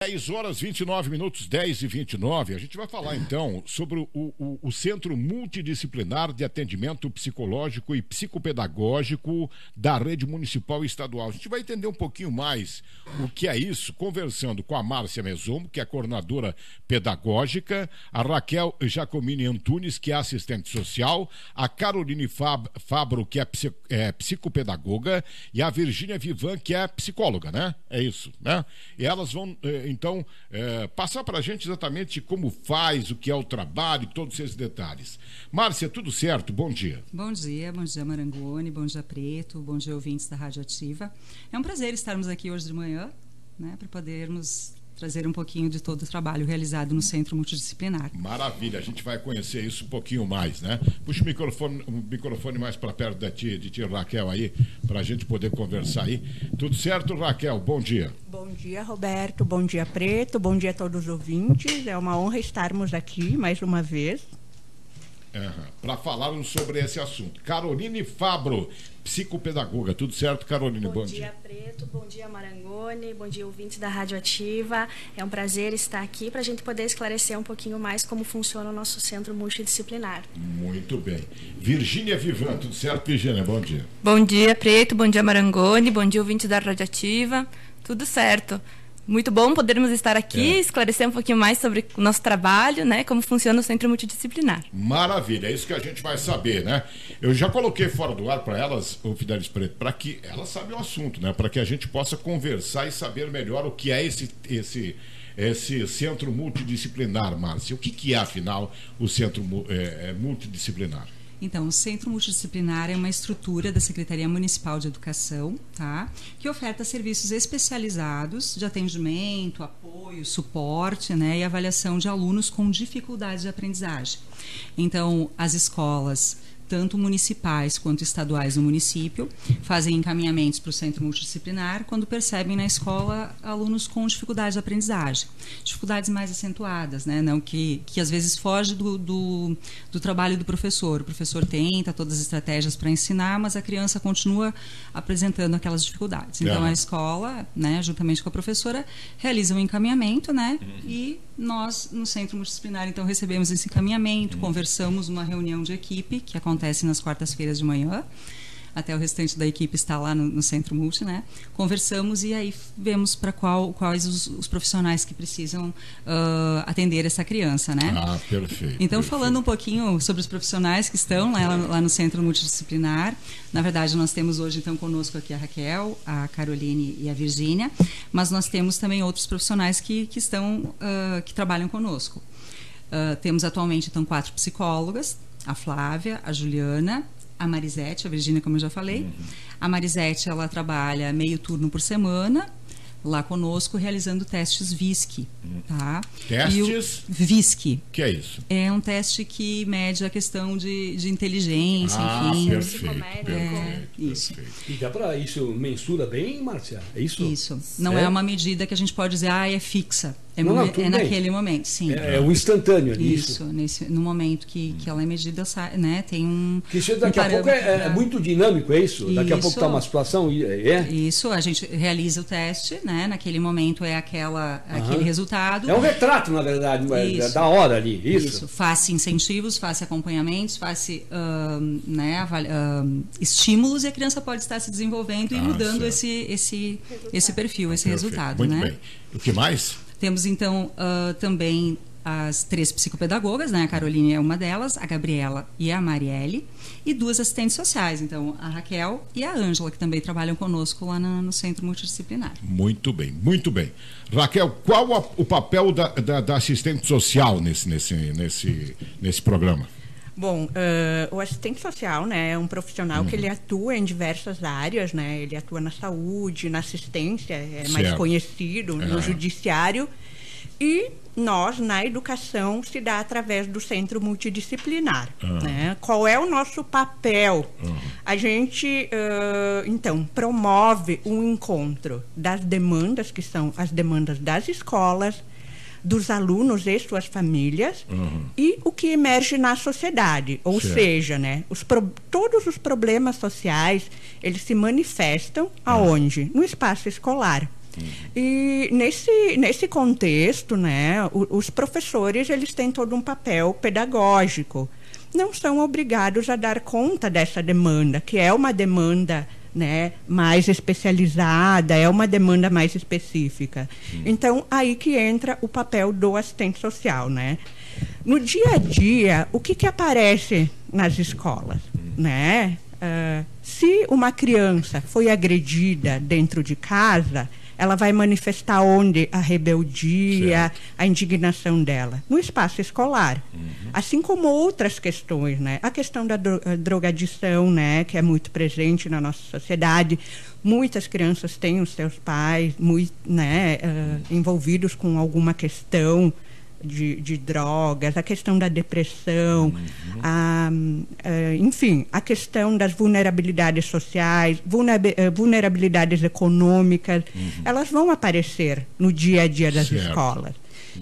10h29, 10h29. A gente vai falar então sobre o Centro Multidisciplinar de Atendimento Psicológico e Psicopedagógico da Rede Municipal e Estadual. A gente vai entender um pouquinho mais o que é isso, conversando com a Márcia Mesomo, que é a coordenadora pedagógica, a Raquel Jacomini Antunes, que é assistente social, a Caroline Fabro, que é psicopedagoga, e a Virgínia Vivan, que é psicóloga, né? É isso, né? E elas vão então passar para a gente exatamente como faz, o que é o trabalho, todos esses detalhes. Márcia, tudo certo? Bom dia. Bom dia Marangoni, bom dia Preto, bom dia ouvintes da Rádio Ativa. É um prazer estarmos aqui hoje de manhã, né, para podermos trazer um pouquinho de todo o trabalho realizado no Centro Multidisciplinar. Maravilha, a gente vai conhecer isso um pouquinho mais, né? Puxa o microfone mais para perto de ti, Raquel, aí, para a gente poder conversar aí. Tudo certo, Raquel? Bom dia. Bom dia, Roberto. Bom dia, Preto. Bom dia a todos os ouvintes. É uma honra estarmos aqui mais uma vez. Para falarmos sobre esse assunto. Caroline Fabro, psicopedagoga. Tudo certo, Caroline? Bom dia, Preto. Bom dia, Marangoni. Bom dia, ouvintes da Rádio Ativa. É um prazer estar aqui para a gente poder esclarecer um pouquinho mais como funciona o nosso centro multidisciplinar. Muito bem. Virgínia Vivan, tudo certo, Virgínia? Bom dia. Bom dia, Preto. Bom dia, Marangoni. Bom dia, ouvintes da Rádio Ativa. Tudo certo. Muito bom podermos estar aqui, esclarecer um pouquinho mais sobre o nosso trabalho, né, como funciona o Centro Multidisciplinar. Maravilha, é isso que a gente vai saber, né? Eu já coloquei fora do ar para elas, o Fidelis Preto, para que elas saibam o assunto, né? Para que a gente possa conversar e saber melhor o que é esse Centro Multidisciplinar, Márcia. O que é, afinal, o Centro Multidisciplinar? Então, o Centro Multidisciplinar é uma estrutura da Secretaria Municipal de Educação, tá? Que oferta serviços especializados de atendimento, apoio, suporte, né? E avaliação de alunos com dificuldades de aprendizagem. Então, as escolas, tanto municipais quanto estaduais no município, fazem encaminhamentos para o Centro Multidisciplinar quando percebem na escola alunos com dificuldade de aprendizagem. Dificuldades mais acentuadas, né? Não, que às vezes foge do trabalho do professor. O professor tenta todas as estratégias para ensinar, mas a criança continua apresentando aquelas dificuldades. Então, a escola, né, juntamente com a professora, realiza um encaminhamento, né? E nós, no Centro Multidisciplinar, então, recebemos esse encaminhamento, conversamos numa reunião de equipe, que acontece nas quartas-feiras de manhã, até o restante da equipe está lá no Centro Multi, né? Conversamos e aí vemos para quais os profissionais que precisam atender essa criança, né? Ah, perfeito. Então, perfeito. Falando um pouquinho sobre os profissionais que estão lá no Centro Multidisciplinar, na verdade, nós temos hoje, então, conosco aqui a Raquel, a Caroline e a Virgínia, mas nós temos também outros profissionais que trabalham conosco. Temos atualmente, então, 4 psicólogas, a Flávia, a Juliana, a Marisete, a Virgínia, como eu já falei. A Marisete, ela trabalha meio turno por semana, lá conosco, realizando testes VISC. Tá? Testes? VISC. O que é isso? É um teste que mede a questão de inteligência, enfim. Perfeito. Isso. E dá para isso, mensura bem, Márcia? É isso? Isso. Não é uma medida que a gente pode dizer, é fixa. É naquele momento, sim. É o instantâneo ali. Isso, no momento que ela é medida, né, tem um. Que isso daqui a pouco é muito dinâmico, é isso? Daqui a pouco está uma situação. Isso, a gente realiza o teste, né? Naquele momento é aquele resultado. É um retrato, na verdade, da hora ali. Isso. Faça incentivos, faça acompanhamentos, faça estímulos, e a criança pode estar se desenvolvendo e mudando esse perfil, esse resultado. Muito né? bem. O que mais? Temos, então, também as 3 psicopedagogas, né? A Caroline é uma delas, a Gabriela e a Marielle, e 2 assistentes sociais, então, a Raquel e a Ângela, que também trabalham conosco lá no Centro Multidisciplinar. Muito bem, muito bem. Raquel, qual o papel da assistente social nesse programa? Bom, o assistente social, né, é um profissional que ele atua em diversas áreas, né? Ele atua na saúde, na assistência, mais conhecido, no judiciário, e nós, na educação, se dá através do Centro Multidisciplinar. Né? Qual é o nosso papel? A gente, então, promove um encontro das demandas, que são as demandas das escolas, dos alunos e suas famílias, e o que emerge na sociedade. Ou seja, né, todos os problemas sociais, eles se manifestam aonde? No espaço escolar. E nesse contexto, né, os professores eles têm todo um papel pedagógico. Não são obrigados a dar conta dessa demanda, que é uma demanda, né, mais especializada, é uma demanda mais específica. Então, aí que entra o papel do assistente social, né? No dia a dia, o que aparece nas escolas, né? Se uma criança foi agredida dentro de casa, ela vai manifestar onde a rebeldia, a indignação dela? No espaço escolar. Assim como outras questões, né? A questão da drogadição, né? Que é muito presente na nossa sociedade. Muitas crianças têm os seus pais né? Envolvidos com alguma questão de drogas, a questão da depressão, enfim, a questão das vulnerabilidades sociais, vulnerabilidades econômicas, elas vão aparecer no dia a dia das escolas.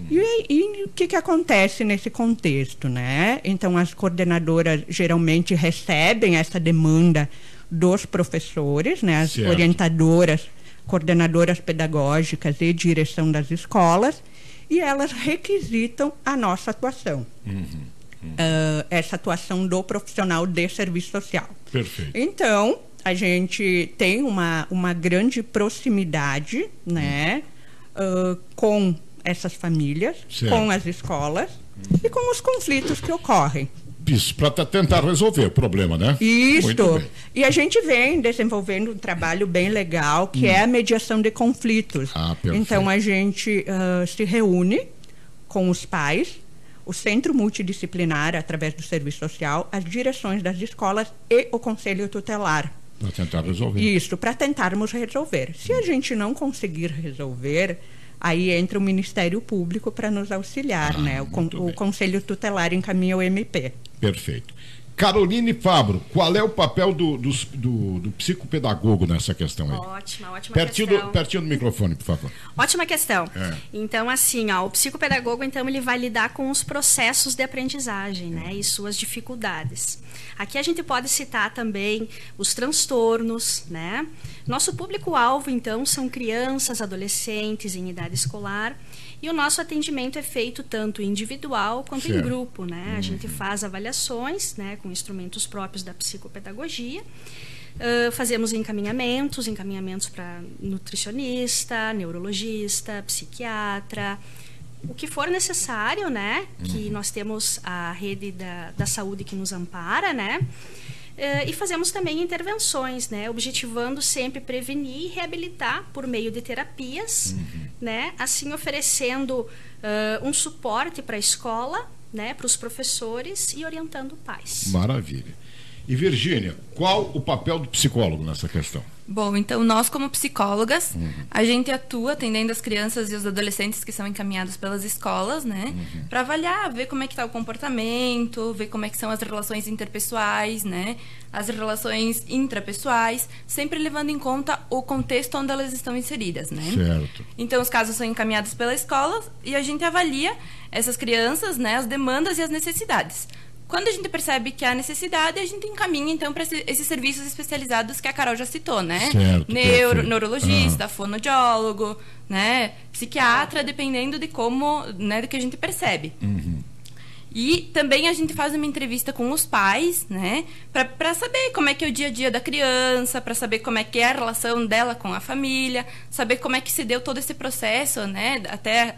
E o que acontece nesse contexto, né? Então, as coordenadoras geralmente recebem essa demanda dos professores, né? As orientadoras, coordenadoras pedagógicas e direção das escolas, e elas requisitam a nossa atuação. Essa atuação do profissional de serviço social. Perfeito. Então, a gente tem uma grande proximidade, né, com essas famílias, com as escolas e com os conflitos que ocorrem. Isso, para tentar resolver o problema, né? Isso. E a gente vem desenvolvendo um trabalho bem legal, que é a mediação de conflitos. Então, a gente se reúne com os pais, o Centro Multidisciplinar, através do Serviço Social, as direções das escolas e o Conselho Tutelar. Para tentar resolver. Isso, para tentarmos resolver. Se a gente não conseguir resolver, aí entra o Ministério Público para nos auxiliar, né? O Conselho Tutelar encaminha o MP. Perfeito. Caroline Fabro, qual é o papel do psicopedagogo nessa questão aí? Ótima questão. Pertinho do microfone, por favor. Ótima questão. Então, assim, o psicopedagogo, então, ele vai lidar com os processos de aprendizagem, né, e suas dificuldades. Aqui a gente pode citar também os transtornos, né? Nosso público-alvo, então, são crianças, adolescentes em idade escolar. E o nosso atendimento é feito tanto individual quanto em grupo, né? A gente faz avaliações, né, com instrumentos próprios da psicopedagogia. Fazemos encaminhamentos para nutricionista, neurologista, psiquiatra, o que for necessário, né? Que nós temos a rede da saúde que nos ampara, né? E fazemos também intervenções, né, objetivando sempre prevenir e reabilitar por meio de terapias, né, assim oferecendo um suporte para a escola, né, para os professores e orientando pais. Maravilha. E Virgínia, qual o papel do psicólogo nessa questão? Bom, então nós como psicólogas, a gente atua atendendo as crianças e os adolescentes que são encaminhados pelas escolas, né? Para avaliar, ver como é que está o comportamento, ver como é que são as relações interpessoais, né? As relações intrapessoais, sempre levando em conta o contexto onde elas estão inseridas, né? Certo. Então os casos são encaminhados pela escola e a gente avalia essas crianças, né? As demandas e as necessidades. Quando a gente percebe que há necessidade, a gente encaminha, então, para esses serviços especializados que a Carol já citou, né? Certo, neurologista, fonoaudiólogo, né? Psiquiatra, dependendo de como, né, do que a gente percebe. E também a gente faz uma entrevista com os pais, né? Para saber como é que é o dia a dia da criança, para saber como é que é a relação dela com a família, saber como é que se deu todo esse processo, né? Até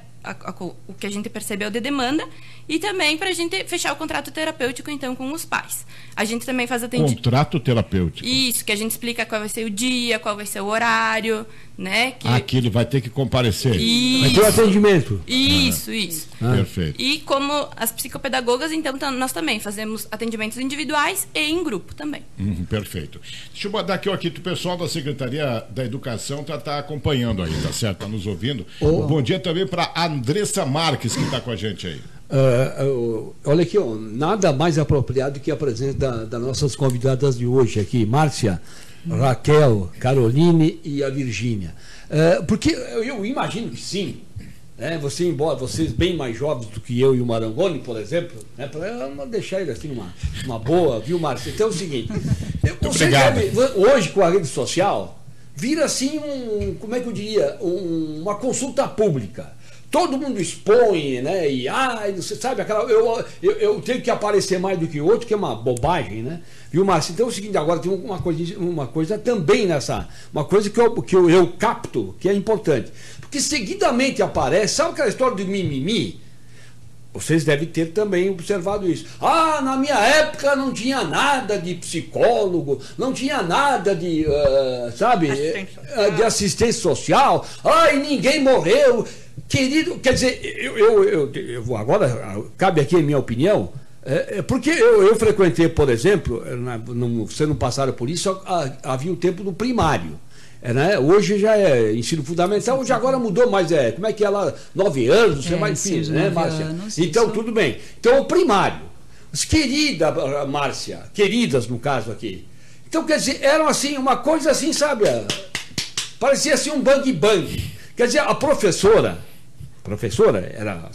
o que a gente percebeu de demanda, e também para a gente fechar o contrato terapêutico, então, com os pais. A gente também faz atendimento. Contrato terapêutico. Isso, que a gente explica qual vai ser o dia, qual vai ser o horário, né? Que ele vai ter que comparecer. Isso. Vai ter o atendimento. Isso. Perfeito. E como as psicopedagogas, então, nós também fazemos atendimentos individuais e em grupo também. Perfeito. Deixa eu mandar aqui, o pessoal da Secretaria da Educação tá acompanhando aí, tá certo? Tá nos ouvindo. Bom dia também para Andressa Marques, que está com a gente aí. Olha aqui, nada mais apropriado que a presença das nossas convidadas de hoje aqui, Márcia, Raquel, Caroline e a Virgínia. Porque eu imagino que sim, né? Vocês bem mais jovens do que eu e o Marangoni, por exemplo, né? Para não deixar ele assim uma boa, viu, Márcia? Então é o seguinte, você deve, hoje com a rede social, vira assim como é que eu diria, uma consulta pública. Todo mundo expõe, né? E você sabe, eu tenho que aparecer mais do que o outro, que é uma bobagem, né? Viu, Márcio? Então é o seguinte, agora tem uma coisa também uma coisa que eu capto, que é importante. Porque seguidamente aparece, sabe aquela história do mimimi? Vocês devem ter também observado isso. Na minha época não tinha nada de psicólogo, não tinha nada de, de assistência social. E ninguém morreu. Querido, quer dizer, eu vou agora, cabe aqui a minha opinião, porque eu frequentei, por exemplo, você não passaram por isso, havia o tempo do primário. Né? Hoje já é ensino fundamental, hoje agora mudou, mas como é que é lá? 9 anos, você mais filho, né, Márcia? Então, tudo bem. Então, o primário. Querida Márcia, queridas no caso aqui. Então, quer dizer, eram assim, uma coisa assim, sabe? Parecia assim um bang-bang. Quer dizer, a professora era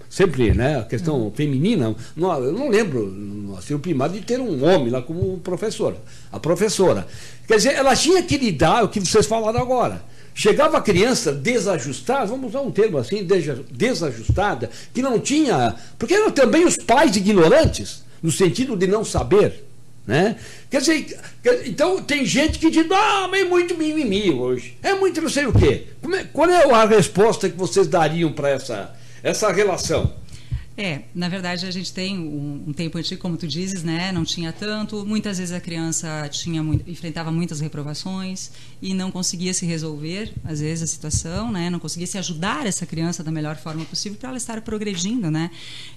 sempre, né, a questão feminina, eu não lembro no ensino primário de ter um homem lá como professora. A professora. Quer dizer, ela tinha que lidar, o que vocês falaram agora. Chegava a criança desajustada, vamos usar um termo assim, desajustada, que não tinha. Porque eram também os pais ignorantes, no sentido de não saber. Né? Quer dizer, então tem gente que diz, mas é muito mimimi hoje. É muito não sei o quê. Qual é a resposta que vocês dariam para essa relação? Na verdade, a gente tem um tempo antigo, como tu dizes, né? Não tinha tanto. Muitas vezes a criança enfrentava muitas reprovações e não conseguia se resolver, às vezes, a situação, né? Não conseguia se ajudar essa criança da melhor forma possível para ela estar progredindo, né?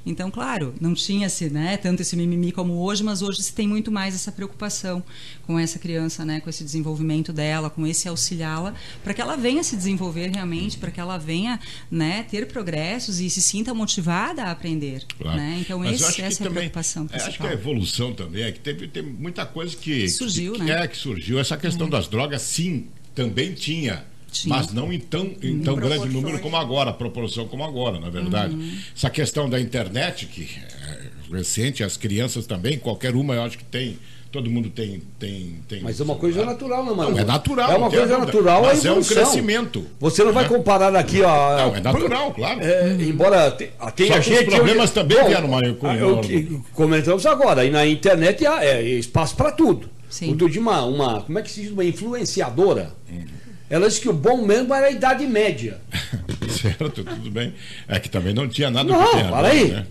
Então, claro, não tinha-se, né, tanto esse mimimi como hoje, mas hoje se tem muito mais essa preocupação com essa criança, né? Com esse desenvolvimento dela, com esse auxiliá-la, para que ela venha se desenvolver realmente, para que ela venha, né, ter progressos e se sinta motivada a aprender. Claro. Né? Então, essa é a preocupação principal. Acho que a evolução também é que teve muita coisa que surgiu, né? Que surgiu. Essa questão das drogas, sim, também tinha. Mas não em tão grande número como agora, proporção como agora, na verdade. Essa questão da internet, que é recente, as crianças também, qualquer uma eu acho que tem. Todo mundo tem. Mas é uma coisa natural, não, Não, é natural. É uma coisa natural, mas é um crescimento. Você não vai comparar aqui, ó. Não, é natural, claro. Embora tenha gente. Os problemas também vieram comentamos agora, e na internet há espaço para tudo. Sim. Outro dia, como é que se diz? Uma influenciadora. Ela disse que o bom mesmo era a Idade Média. Certo, tudo bem. É que também não tinha nada que ter. Para aí. Né?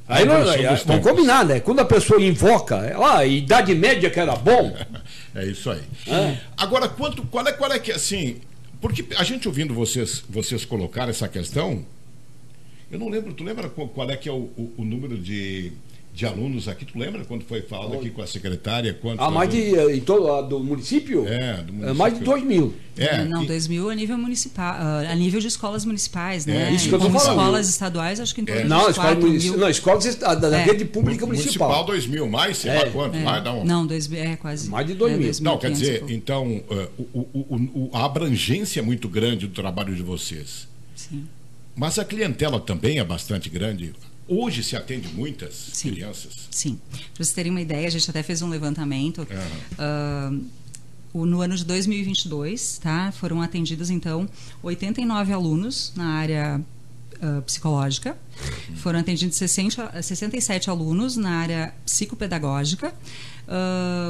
Aí vamos combinar, né? Quando a pessoa invoca, a Idade Média que era bom. É isso aí. Agora, qual é que, assim, porque a gente ouvindo vocês colocar essa questão, eu não lembro, tu lembra qual é que é o número de alunos aqui? Tu lembra quando foi falado aqui com a secretária? Mais do município? Do município. Mais de 2.000. Não, 2.000 a nível municipal, a nível de escolas municipais, né? Isso que eu tô falando. Escolas estaduais, acho que em torno de 4.000. Não, escolas da rede pública municipal. 2.000, mais, sei lá quanto. Não, 2.000, quase. Mais de 2.000. Não, quer dizer, então, a abrangência é muito grande do trabalho de vocês. Sim. Mas a clientela também é bastante grande. Hoje se atende muitas crianças? Sim. Para vocês terem uma ideia, a gente até fez um levantamento. No ano de 2022, foram atendidos, então, 89 alunos na área psicológica. Foram atendidos 67 alunos na área psicopedagógica.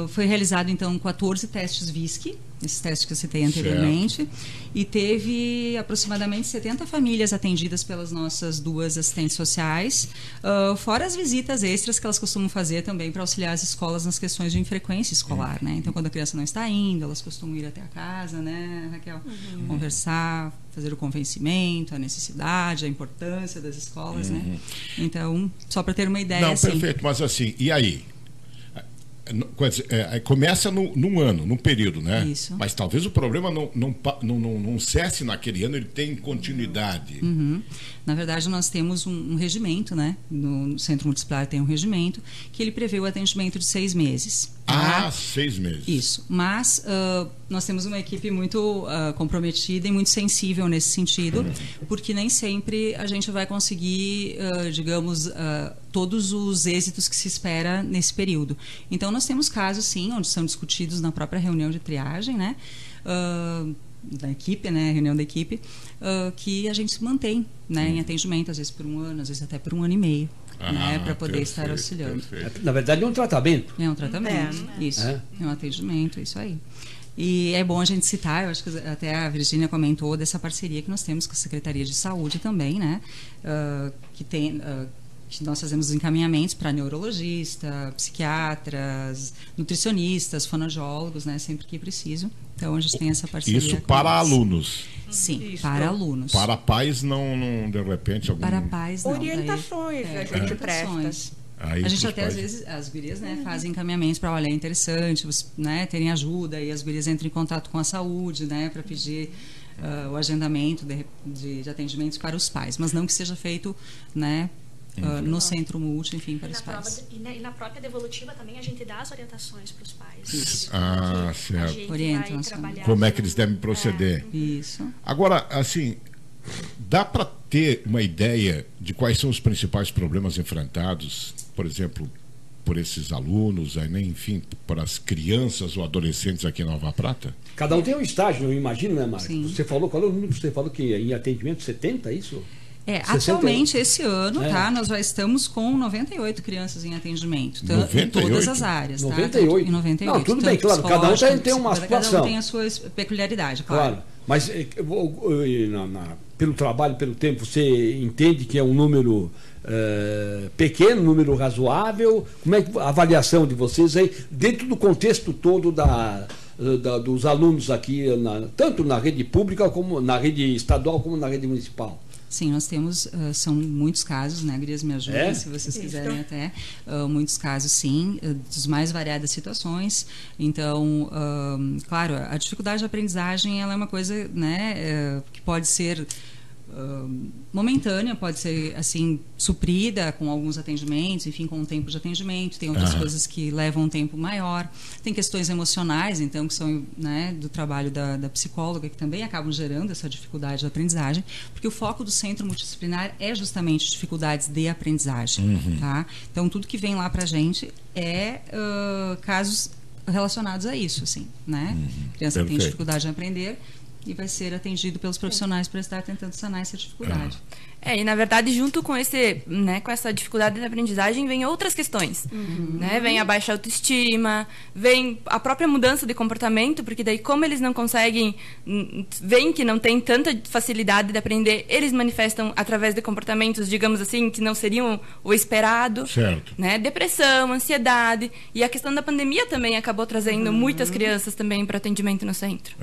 Foi realizado, então, 14 testes VISC, esses testes que eu citei anteriormente, certo. E teve aproximadamente 70 famílias atendidas pelas nossas 2 assistentes sociais, fora as visitas extras que elas costumam fazer também para auxiliar as escolas nas questões de infrequência escolar, né? Então, quando a criança não está indo, elas costumam ir até a casa, né, Raquel? Conversar, fazer o convencimento, a necessidade, a importância das escolas, né? Então, só para ter uma ideia. Não, perfeito, mas assim, e aí? Começa num ano, num período, né? Isso. Mas talvez o problema não cesse naquele ano, ele tem continuidade. Na verdade, nós temos um regimento, né? No Centro Multidisciplinar tem um regimento que ele prevê o atendimento de 6 meses. 6 meses. Isso. Mas nós temos uma equipe muito comprometida e muito sensível nesse sentido, porque nem sempre a gente vai conseguir, digamos, todos os êxitos que se espera nesse período. Então, nós temos casos, sim, onde são discutidos na própria reunião de triagem, né? da equipe, né, reunião da equipe, que a gente se mantém, né, em atendimento, às vezes por um ano, às vezes até por um ano e meio, né, para poder estar auxiliando. Na verdade é um tratamento. É um tratamento, isso. É um atendimento, isso aí. E é bom a gente citar, eu acho que até a Virgínia comentou dessa parceria que nós temos com a Secretaria de Saúde também, né, que nós fazemos encaminhamentos para neurologista, psiquiatras, nutricionistas, fonoaudiólogos, né, sempre que preciso. Então a gente tem essa parceria. Isso para alunos. Sim, isso. Para alunos. Para pais não de repente algum... Para pais não. Orientações a gente presta. A gente até, às vezes, as gurias, né, fazem encaminhamentos para, olha, é interessante, né, terem ajuda, e as gurias entram em contato com a saúde, né, para pedir o agendamento de atendimentos para os pais, mas não que seja feito, né, no centro multi, enfim, para os pais. E na própria devolutiva também a gente dá as orientações para os pais. Isso. Certo. Orientam como é que eles devem proceder. Isso. Agora, assim, dá para ter uma ideia de quais são os principais problemas enfrentados, por exemplo, por esses alunos, enfim, para as crianças ou adolescentes aqui em Nova Prata? Cada um tem um estágio, eu imagino, né, Marcos? Sim. Você falou, qual é o número que você falou que em atendimento 70, é isso? 60... Atualmente, esse ano, tá, nós já estamos com 98 crianças em atendimento, em todas as áreas. 98? Tá? Em 98. Não, tudo bem, claro, cada um tem uma situação. Cada um tem a sua peculiaridade, claro. Mas pelo trabalho, pelo tempo, você entende que é um número pequeno, um número razoável? Como é a avaliação de vocês aí, dentro do contexto todo dos alunos aqui, tanto na rede pública, como na rede estadual, como na rede municipal? Sim, nós temos, são muitos casos, né, gurias, me ajudem, se vocês quiserem até, muitos casos sim, das mais variadas situações. Então, claro, a dificuldade de aprendizagem, ela é uma coisa, né, que pode ser momentânea, pode ser assim suprida com alguns atendimentos, enfim, com um tempo de atendimento. Tem outras coisas que levam um tempo maior. Tem questões emocionais, então, que são, né, do trabalho da psicóloga, que também acabam gerando essa dificuldade de aprendizagem, porque o foco do centro multidisciplinar é justamente dificuldades de aprendizagem, tá? Então, tudo que vem lá pra gente é casos relacionados a isso, assim, né? A criança tem dificuldade de aprender e vai ser atendido pelos profissionais para estar tentando sanar essa dificuldade. E na verdade, junto com com essa dificuldade de aprendizagem, vem outras questões. Né? Vem a baixa autoestima, vem a própria mudança de comportamento, porque daí, como eles não conseguem, veem que não tem tanta facilidade de aprender, eles manifestam através de comportamentos, digamos assim, que não seriam o esperado. Certo. Né? Depressão, ansiedade. E a questão da pandemia também acabou trazendo muitas crianças também para atendimento no centro.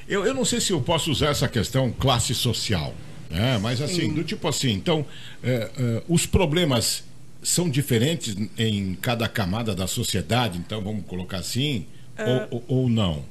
Eu não sei se eu posso usar essa questão classe social, né? Mas assim, do tipo assim, então, os problemas são diferentes em cada camada da sociedade, então vamos colocar assim, ou não?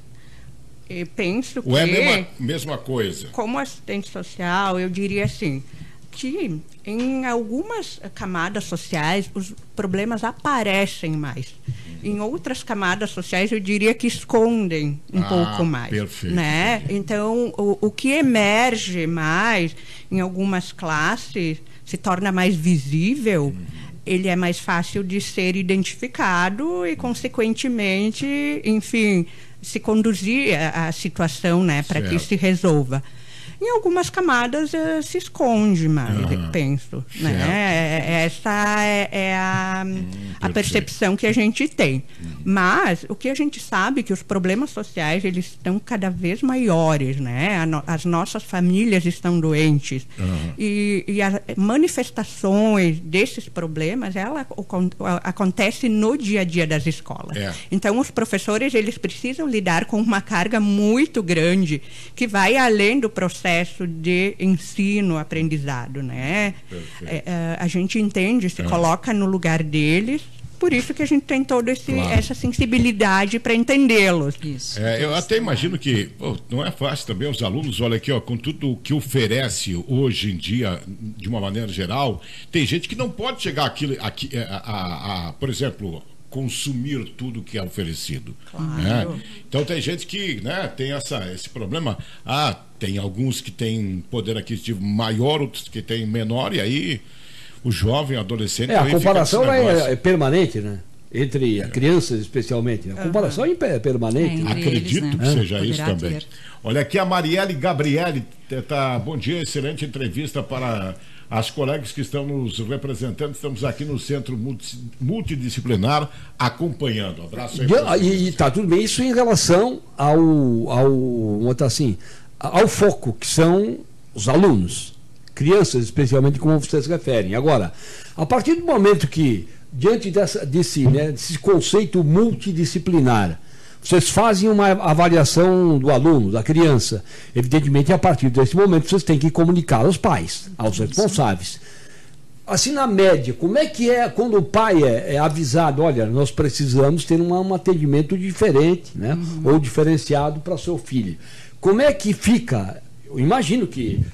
Eu penso que... Ou é a mesma coisa? Como assistente social, eu diria assim, que em algumas camadas sociais os problemas aparecem mais. Em outras camadas sociais, eu diria que escondem um pouco mais. Perfeito. Né? Então, o que emerge mais em algumas classes se torna mais visível, ele é mais fácil de ser identificado e, consequentemente, enfim, se conduzir a situação, né, para que se resolva. Em algumas camadas se esconde mais, eu penso. Né? Essa é a percepção que a gente tem. Mas o que a gente sabe é que os problemas sociais eles estão cada vez maiores. Né? As nossas famílias estão doentes. E as manifestações desses problemas acontecem no dia a dia das escolas. Então, os professores eles precisam lidar com uma carga muito grande que vai além do processo de ensino-aprendizado, né? A gente entende, se coloca no lugar deles, por isso que a gente tem toda essa sensibilidade para entendê-los. Eu até imagino que não é fácil também os alunos, olha aqui, com tudo o que oferece hoje em dia, de uma maneira geral, tem gente que não pode chegar aqui, por exemplo, consumir tudo que é oferecido. Né? Então tem gente que, né, tem esse problema. Tem alguns que têm poder aquisitivo maior, outros que têm menor, e aí o jovem, adolescente... a comparação é permanente, né? entre crianças, especialmente. A comparação é permanente. Acredito eles, né? que seja isso Poderá também. ter. Olha aqui a Marielle Gabriele, bom dia, excelente entrevista para as colegas que estão nos representando. Estamos aqui no Centro Multidisciplinar acompanhando. Abraço aí. E está tudo bem isso em relação ao foco, que são os alunos, crianças especialmente, como vocês referem. Agora, a partir do momento que, diante desse conceito multidisciplinar, vocês fazem uma avaliação do aluno, da criança, evidentemente, a partir desse momento, vocês têm que comunicar aos pais, aos responsáveis. Assim, na média, como é que é quando o pai é avisado, olha, nós precisamos ter um atendimento diferente, né? Ou diferenciado para seu filho. Como é que fica? Eu imagino que,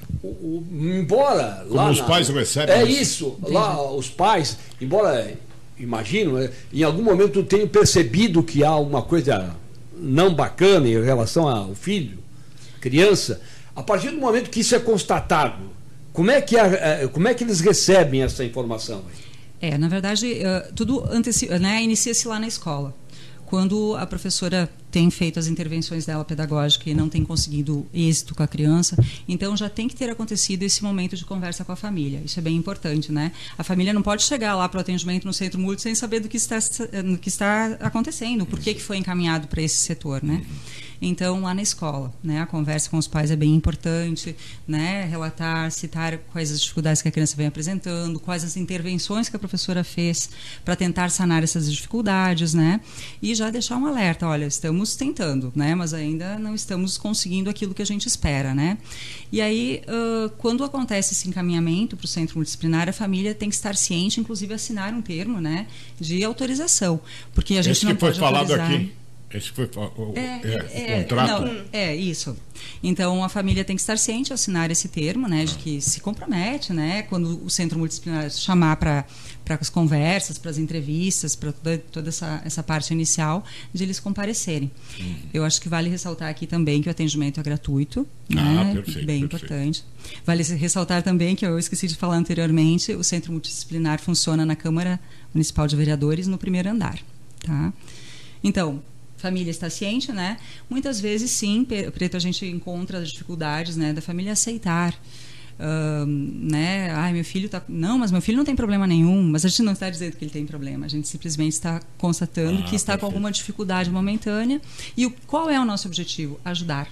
embora... Como lá os pais recebem... É isso, lá os pais, embora... Imagino, em algum momento eu tenho percebido que há uma coisa não bacana em relação ao filho, criança. A partir do momento que isso é constatado, como é que eles recebem essa informação? Na verdade, tudo inicia-se lá na escola. Quando a professora tem feito as intervenções dela pedagógicas e não tem conseguido êxito com a criança, então já tem que ter acontecido esse momento de conversa com a família. Isso é bem importante, né? A família não pode chegar lá para o atendimento no centro multi sem saber do que está acontecendo, por que foi encaminhado para esse setor, né? Então, lá na escola, né, a conversa com os pais é bem importante, né, relatar, citar quais as dificuldades que a criança vem apresentando, quais as intervenções que a professora fez para tentar sanar essas dificuldades, né, e já deixar um alerta, olha, estamos tentando, né, mas ainda não estamos conseguindo aquilo que a gente espera, né. E aí, quando acontece esse encaminhamento para o centro multidisciplinar, a família tem que estar ciente, inclusive assinar um termo, né, de autorização, porque a gente não pode autorizar... Aqui. Esse foi o contrato? Não, isso. Então, a família tem que estar ciente ao assinar esse termo, né, de que se compromete, né, quando o centro multidisciplinar chamar para as conversas, para as entrevistas, para toda essa parte inicial, de eles comparecerem. Eu acho que vale ressaltar aqui também que o atendimento é gratuito, né, perfeito, bem importante. Vale ressaltar também, que eu esqueci de falar anteriormente, o centro multidisciplinar funciona na Câmara Municipal de Vereadores, no primeiro andar. Tá? Então, família está ciente, né? Muitas vezes, sim, Preto, a gente encontra as dificuldades, né, da família aceitar. Né? Meu filho tá... Não, mas meu filho não tem problema nenhum. Mas a gente não está dizendo que ele tem problema. A gente simplesmente está constatando que está com alguma dificuldade momentânea. E qual é o nosso objetivo? Ajudar.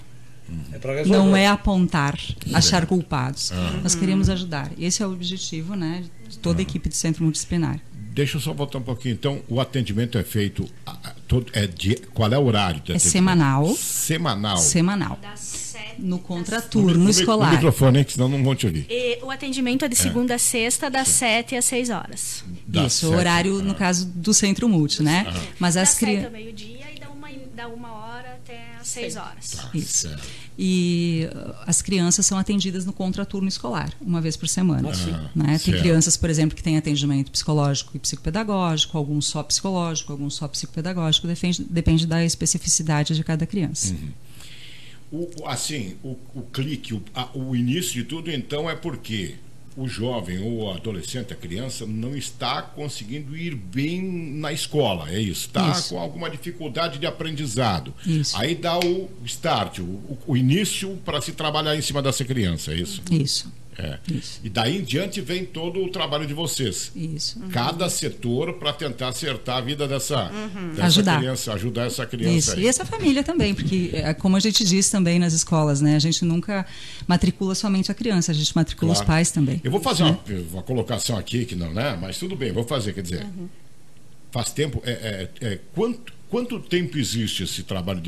Não é apontar, achar culpados. Nós queremos ajudar. Esse é o objetivo, né, de toda a equipe do Centro Multidisciplinar. Deixa eu só voltar um pouquinho. Então, o atendimento é feito... qual é o horário? É semanal. Semanal. No contraturno escolar. O microfone, que senão não vou te ouvir. O atendimento é de segunda a sexta, das 7 às 6 horas. Isso, o horário, no caso do Centro Multi, né? Mas as crianças... Das 7 ao meio-dia e da 1 hora até às 6 horas. Isso. E as crianças são atendidas no contraturno escolar, uma vez por semana. Né? Tem crianças, por exemplo, que têm atendimento psicológico e psicopedagógico, alguns só psicológico, alguns só psicopedagógico, depende da especificidade de cada criança. O clique, o início de tudo, então, é porque o jovem ou o adolescente, a criança, não está conseguindo ir bem na escola, é isso? Está com alguma dificuldade de aprendizado. Isso. Aí dá o start, o início para se trabalhar em cima dessa criança, é isso? Isso. Isso. E daí em diante vem todo o trabalho de vocês. Isso. Cada setor para tentar acertar a vida dessa criança, ajudar essa criança. Isso. Aí. E essa família também, porque, como a gente diz também nas escolas, né, a gente nunca matricula somente a criança, a gente matricula os pais também. Eu vou fazer uma colocação aqui que não, né? Mas tudo bem, vou fazer, quer dizer, faz tempo, quanto tempo existe esse trabalho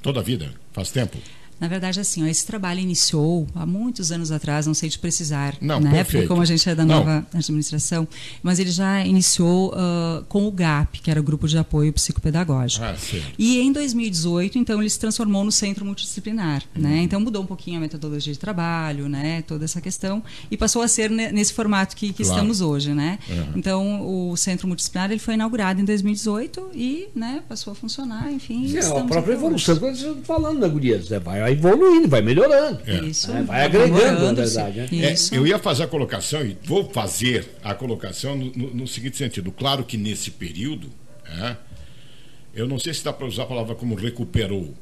toda a vida? Faz tempo? Na verdade, assim, esse trabalho iniciou há muitos anos atrás, não sei te precisar, não, né? Porque como a gente é da nova administração, mas ele já iniciou com o GAP, que era o Grupo de Apoio Psicopedagógico. E em 2018, então, ele se transformou no Centro Multidisciplinar, né? Então, mudou um pouquinho a metodologia de trabalho, né? Toda essa questão, e passou a ser nesse formato que estamos hoje, né? Então, o Centro Multidisciplinar ele foi inaugurado em 2018 e, né, passou a funcionar, enfim. A própria evolução, quando você está falando, né, gurias? Vai vai evoluindo, vai melhorando. Isso. Vai agregando, na verdade. Né? Eu ia fazer a colocação, e vou fazer a colocação no seguinte sentido. Claro que nesse período, eu não sei se dá para usar a palavra como recuperou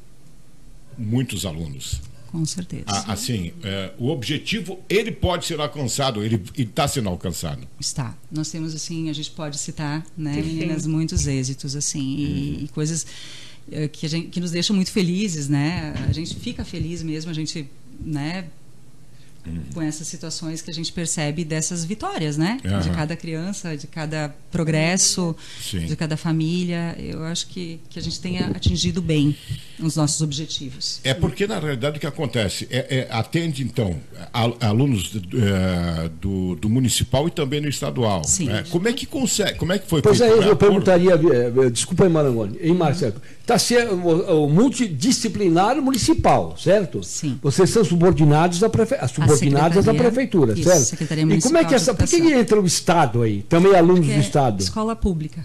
muitos alunos. Com certeza. Assim, o objetivo, ele pode ser alcançado, ele está sendo alcançado. Está. Nós temos, assim, a gente pode citar, né, meninas, muitos êxitos, assim, e coisas que nos deixam muito felizes, né? A gente fica feliz mesmo, a gente, né, com essas situações que a gente percebe dessas vitórias, né? De cada criança, de cada progresso, de cada família. Eu acho que a gente tenha atingido bem os nossos objetivos. É porque, na realidade, o que acontece? Atende, então, alunos do municipal e também no estadual. Sim. Né? Como é que consegue? Como é que foi feito? Pois eu perguntaria, desculpa aí, Marangoni, Márcia, está sendo o multidisciplinar municipal, certo? Sim. Vocês são subordinados à prefeitura, isso, certo? Secretaria E como é que por que entra o Estado aí? Também alunos do Estado? Escola pública.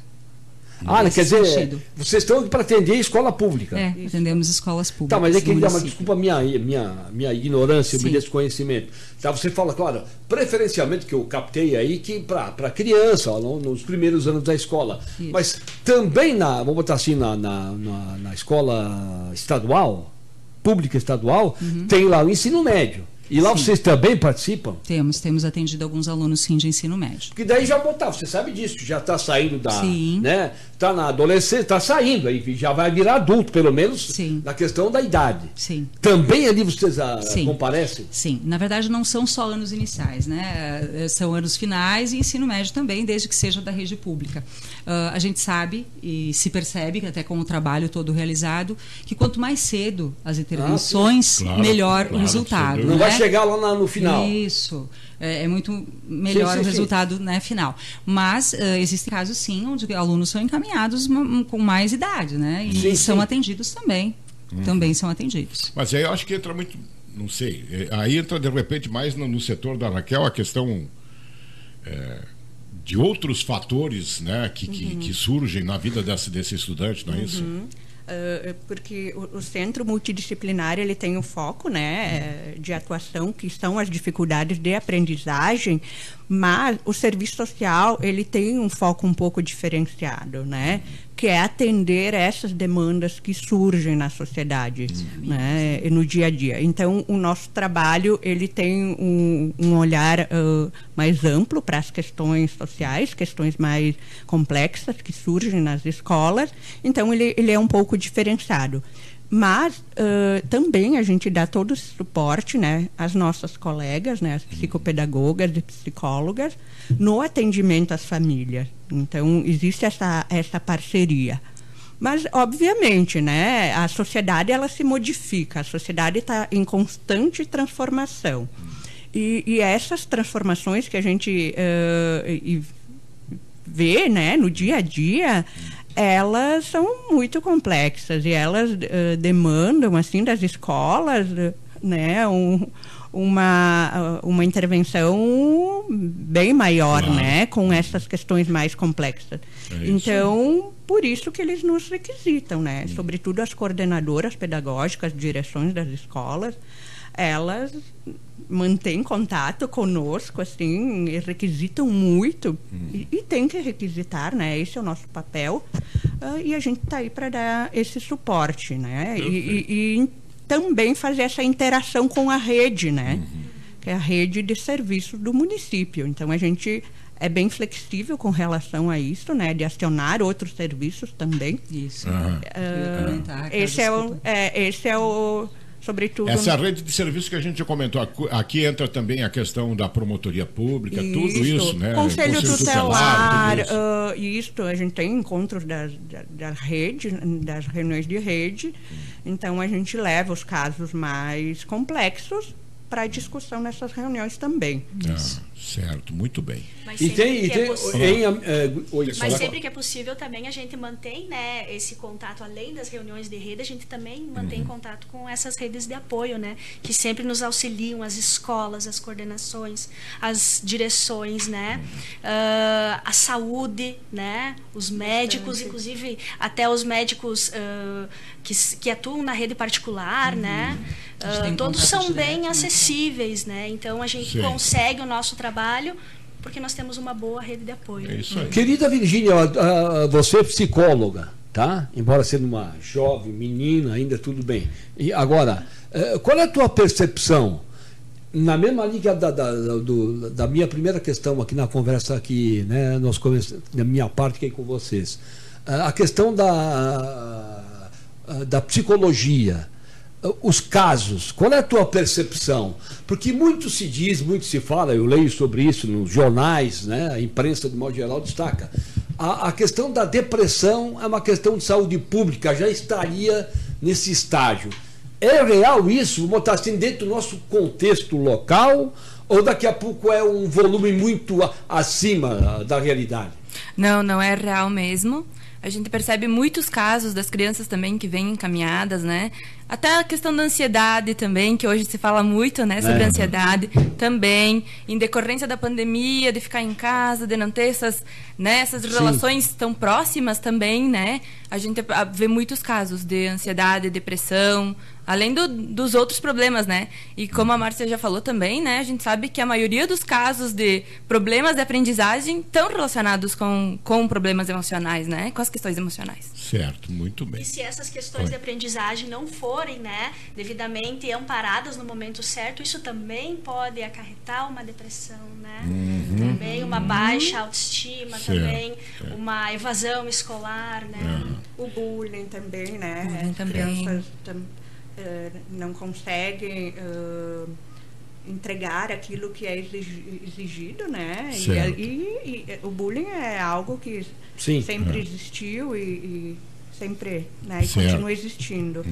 Quer dizer, vocês estão para atender a escola pública. Atendemos escolas públicas. Tá, mas é que desculpa a minha ignorância, meu desconhecimento. Tá, você fala, claro, preferencialmente que eu captei aí que para criança, nos primeiros anos da escola. Isso. Mas também vamos botar assim, na escola estadual, pública estadual, tem lá o ensino médio. E lá vocês também participam? Temos atendido alguns alunos, sim, de ensino médio. Porque daí já você sabe disso, já está saindo né? Está na adolescência, está saindo, aí já vai virar adulto, pelo menos, na questão da idade. Sim. Também ali vocês comparecem? Sim, na verdade não são só anos iniciais, né? São anos finais e ensino médio também, desde que seja da rede pública. A gente sabe e se percebe, até com o trabalho todo realizado, que quanto mais cedo as intervenções, melhor o resultado. Não vai chegar lá no final. Isso. É muito melhor o resultado, né, final. Mas existem casos, sim, onde alunos são encaminhados com mais idade, né? E são atendidos também. Também são atendidos. Mas aí eu acho que entra muito, não sei, aí entra de repente mais no setor da Raquel a questão de outros fatores, né, que surgem na vida desse estudante, não é isso? Porque o centro multidisciplinar ele tem um foco, né, de atuação, que são as dificuldades de aprendizagem, mas o serviço social ele tem um foco um pouco diferenciado, né, que é atender essas demandas que surgem na sociedade, né, e no dia a dia. Então, o nosso trabalho ele tem um olhar mais amplo para as questões sociais, questões mais complexas que surgem nas escolas. Então, ele é um pouco diferenciado. Mas também a gente dá todo esse suporte, né, às nossas colegas, né, as psicopedagogas e psicólogas, no atendimento às famílias. Então, existe essa parceria. Mas, obviamente, né, a sociedade ela se modifica, a sociedade está em constante transformação. E essas transformações que a gente vê, né, no dia a dia, elas são muito complexas e elas demandam, assim, das escolas, né, uma intervenção bem maior, né, com essas questões mais complexas. Então, por isso que eles nos requisitam, né, sobretudo as coordenadoras pedagógicas, direções das escolas, elas mantêm contato conosco, assim, e requisitam muito, e tem que requisitar, né, esse é o nosso papel, e a gente está aí para dar esse suporte, né, e também fazer essa interação com a rede, né, que é a rede de serviços do município. Então, a gente é bem flexível com relação a isso, né, de acionar outros serviços também. Isso. Esse é o sobretudo... Essa rede de serviços que a gente já comentou, aqui entra também a questão da promotoria pública, tudo isso, né? Conselho tutelar, isso, a gente tem encontros da rede, das reuniões de rede, então a gente leva os casos mais complexos para discussão nessas reuniões também. Certo, muito bem. Mas E sempre sempre que é possível também a gente mantém, né, esse contato, além das reuniões de rede, a gente também mantém contato com essas redes de apoio, né, que sempre nos auxiliam, as escolas, as coordenações, as direções, né, a saúde, né, os médicos, inclusive até os médicos que atuam na rede particular, né, todos são bem acessíveis, né, então a gente consegue o nosso trabalho porque nós temos uma boa rede de apoio. É isso aí. Querida Virgínia, você é psicóloga, tá? Embora sendo uma jovem menina, ainda tudo bem. E agora, qual é a tua percepção, na mesma linha da minha primeira questão aqui na conversa aqui, né, da minha parte aqui com vocês, a questão da psicologia, os casos, qual é a tua percepção? Porque muito se diz, muito se fala, eu leio sobre isso nos jornais, né? A imprensa de modo geral destaca. A questão da depressão é uma questão de saúde pública, já estaria nesse estágio. É real isso? Vamos botar assim dentro do nosso contexto local, ou daqui a pouco é um volume muito acima da realidade? Não, não é real mesmo. A gente percebe muitos casos das crianças também que vêm encaminhadas, né? Até a questão da ansiedade também, que hoje se fala muito, né, sobre a ansiedade também, em decorrência da pandemia, de ficar em casa, de não ter essas relações tão próximas também, né? A gente vê muitos casos de ansiedade, depressão, além dos outros problemas, né? E como a Márcia já falou também, né, a gente sabe que a maioria dos casos de problemas de aprendizagem estão relacionados com problemas emocionais, né? Com as questões emocionais. Certo, muito bem. E se essas questões de aprendizagem não forem, né, devidamente amparadas no momento certo, isso também pode acarretar uma depressão, né? Também uma baixa autoestima, também uma evasão escolar, né? O bullying também, né? Bullying também. Crianças não conseguem entregar aquilo que é exigido, né? E o bullying é algo que sempre existiu e sempre, né, e continua existindo.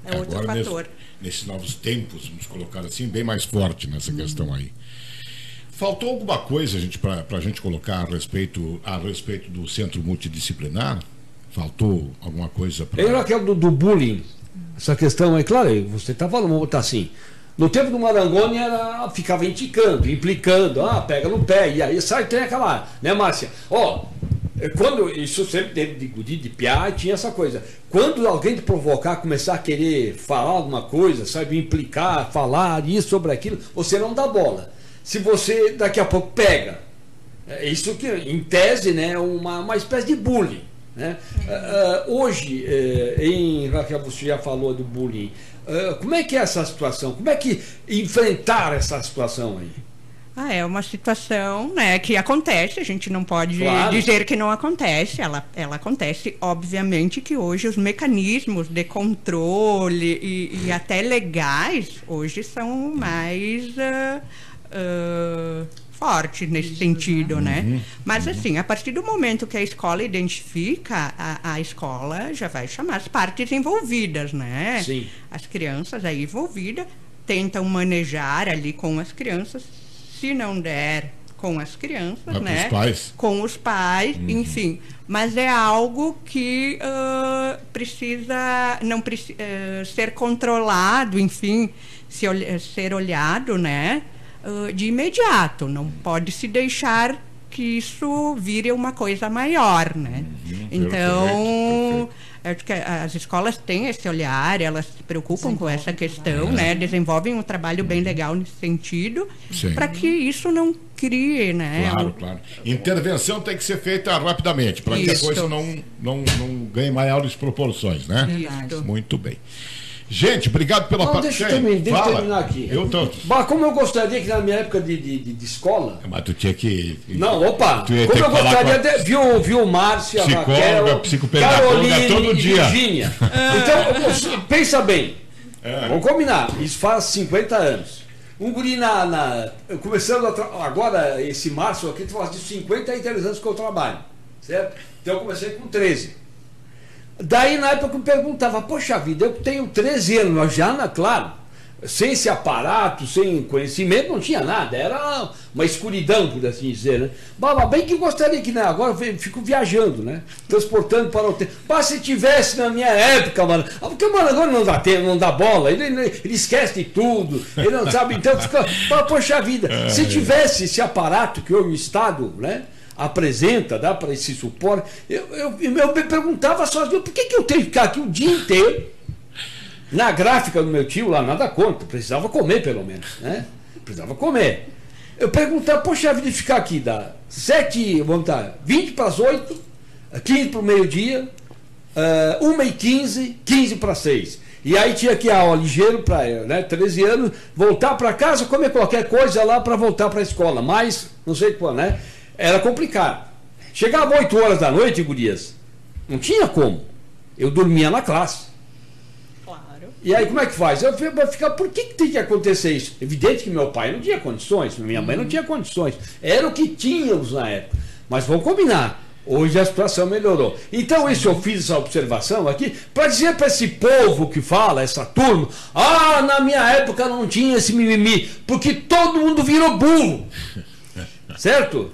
É outro agora, fator. Nesses novos tempos, vamos colocar assim, bem mais forte nessa questão aí. Faltou alguma coisa, gente, para a gente colocar a respeito do centro multidisciplinar? Faltou alguma coisa para... Eu aquela do bullying, essa questão aí, claro, você está falando, vamos botar assim, no tempo do Marangoni ficava indicando, implicando, pega no pé, e aí sai, tem aquela, né, Márcia? Quando isso sempre teve de piar, tinha essa coisa. Quando alguém te provocar, começar a querer falar alguma coisa, sabe, implicar, falar isso sobre aquilo, você não dá bola. Se você daqui a pouco pega, isso que em tese, né, uma espécie de bullying, né? Hoje, Raquel, você já falou do bullying. Como é que é essa situação? Como é que enfrentar essa situação aí? É uma situação, né, que acontece, a gente não pode dizer que não acontece, ela acontece, obviamente que hoje os mecanismos de controle e até legais hoje são mais fortes nesse sentido, né? Mas assim, a partir do momento que a escola identifica, a escola já vai chamar as partes envolvidas, né? Sim. As crianças aí envolvidas tentam manejar ali com as crianças. Se não der com as crianças, né? Com os pais, enfim. Mas é algo que precisa ser controlado, enfim, ser olhado, né? De imediato. Não pode se deixar que isso vire uma coisa maior, né? Então, acho que as escolas têm esse olhar, elas se preocupam com essa questão, né? Desenvolvem um trabalho bem legal nesse sentido, para que isso não crie, né? Claro. Intervenção tem que ser feita rapidamente, para que a coisa não ganhe maiores proporções, né? Isso. Muito bem. Gente, obrigado pela participação. Deixa eu terminar aqui. Como eu gostaria que na minha época de escola... Mas tu tinha que... Não, opa! Como eu gostaria de... Viu Márcia, Raquel, psicopedagoga todo dia. Virgínia. Então, pensa bem. Vamos combinar. Isso faz 50 anos. Um guri começando agora, esse março aqui, faz de 53 anos que eu trabalho. Certo? Então eu comecei com 13. Daí, na época, eu me perguntava, poxa vida, eu tenho 13 anos, claro, sem esse aparato, sem conhecimento, não tinha nada, era uma escuridão, por assim dizer, né? Mas bem que gostaria que, né, agora eu fico viajando, né? Transportando para o tempo. Mas se tivesse na minha época, mano, porque o mano agora não dá tempo, não dá bola, ele esquece de tudo, ele não sabe, então fica, poxa vida, se tivesse esse aparato que o Estado, né, apresenta, dá para esse suporte, eu me perguntava sozinho, por que eu tenho que ficar aqui o dia inteiro? Na gráfica do meu tio lá, nada contra, precisava comer pelo menos, né? Precisava comer. Eu perguntava, poxa vida, ficar aqui, dá 20 para as 8, 15 para o meio-dia, 1h15, 15 para 6. E aí tinha que ir ao ligeiro para, né, 13 anos, voltar para casa, comer qualquer coisa lá para voltar para a escola, mas não sei quando, né? Era complicado. Chegava 8 horas da noite, gurias, não tinha como. Eu dormia na classe. E aí como é que faz? Eu vou ficar, por que tem que acontecer isso? Evidente que meu pai não tinha condições, minha mãe não tinha condições. Era o que tínhamos na época. Mas vamos combinar, hoje a situação melhorou. Então isso eu fiz essa observação aqui, para dizer para esse povo que fala, essa turma, na minha época não tinha esse mimimi, porque todo mundo virou burro. Certo?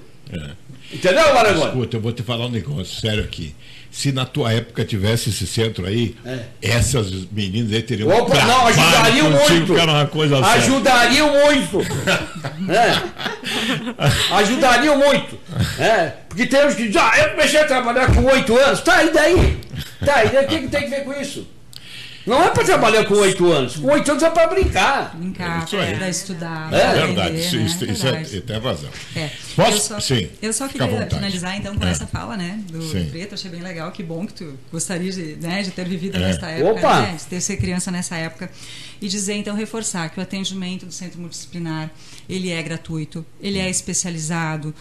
Entendeu, Maragoni? Escuta, eu vou te falar um negócio sério aqui. Se na tua época tivesse esse centro aí, essas meninas aí teriam... Opa, não, ajudariam muito. Uma coisa ajudariam muito. Ajudariam muito. Porque tem uns que dizem, eu comecei a trabalhar com 8 anos. Tá, e daí? Tá, e daí o que tem que ver com isso? Não é para trabalhar com 8 anos. Com 8 anos é para brincar. Brincar, para estudar. É verdade, isso tem razão. Posso? Sim. Eu só queria finalizar então com essa fala, né, do Preto. Achei bem legal, que bom que tu gostaria de, né, de ter vivido nessa época, né, de ter sido criança nessa época. E dizer, então, reforçar que o atendimento do Centro Multidisciplinar, ele é gratuito, ele é especializado,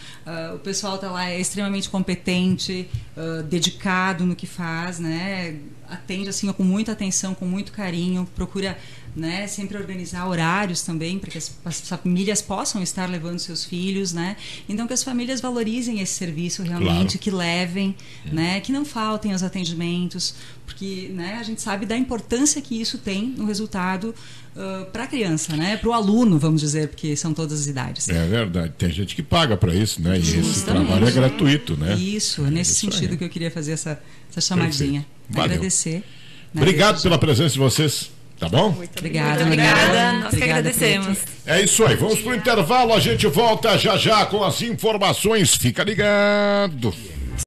o pessoal está lá, é extremamente competente, dedicado no que faz, né, atende assim com muita atenção, com muito carinho, procura, né, sempre organizar horários também para que as famílias possam estar levando seus filhos, né? Então que as famílias valorizem esse serviço realmente, que levem, né, que não faltem os atendimentos, porque, né, a gente sabe da importância que isso tem no resultado para a criança, né, para o aluno, vamos dizer, porque são todas as idades. É verdade, tem gente que paga para isso, né? E esse trabalho é gratuito, né? Isso, nesse sentido que eu queria fazer essa chamadinha. Agradecer. Obrigado pela presença de vocês. Tá bom? Muito obrigada. Nós que agradecemos. É isso aí. Vamos pro intervalo. A gente volta já com as informações. Fica ligado.